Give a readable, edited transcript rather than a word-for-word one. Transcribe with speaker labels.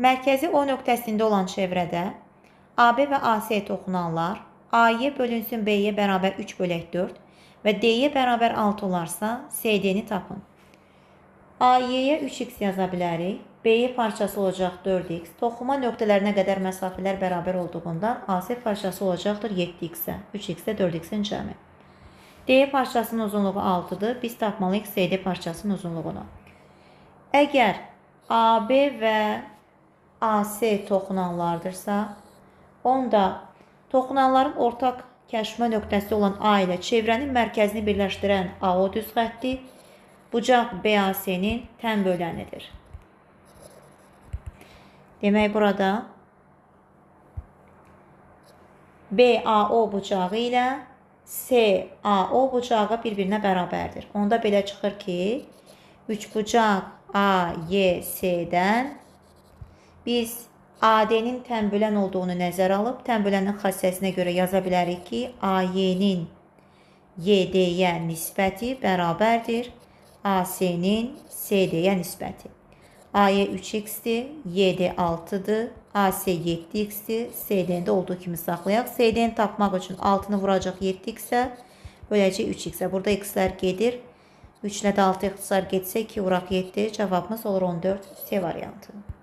Speaker 1: Mərkəzi O nöqtəsində olan çevrədə AB və AC toxunanlar AY bölünsün BY bərabər 3 bölək 4 və DY bərabər 6 olarsa CD-ni tapın. AY-yə 3x yaza bilərik. BY parçası olacaq 4x. Toxuma nöqtələrinə qədər məsafələr bərabər olduğundan AC parçası olacaqdır 7x-ə. 3x-ə 4x-in cəmi. DY parçasının uzunluğu 6-dır. Biz tapmalıyıq CD parçasının uzunluğunu. Əgər AB və AC toxunanlardırsa, onda toxunanların ortaq kəsişmə nöqtəsi olan A ilə çevrənin mərkəzini birləşdirən AO düz xətti bucaq BAC-nin tən bölənidir. Demək, burada BAO bucağı ilə CAO bucağı bir-birinə bərabərdir. Onda belə çıxır ki, üçbucaq AYC-dən biz AD-nin tənbölən olduğunu nəzərə alıb, tənbölənin xassəsinə görə yaza bilərik ki, AY-nin YD-yə nisbəti bərabərdir AC-nin CD-yə nisbəti. AY 3x-dir, YD 6-dır, AC 7x-dir, CD-də olduğu kimi saxlayaq. CD-ni tapmaq üçün 6-nı vuracaq 7x-ə, böləcək 3x-ə. Burada x-lər gedir. 3 ilə də 6 ixtisar getsə 2 vuraq 7, cavabımız olur 14, C variantı.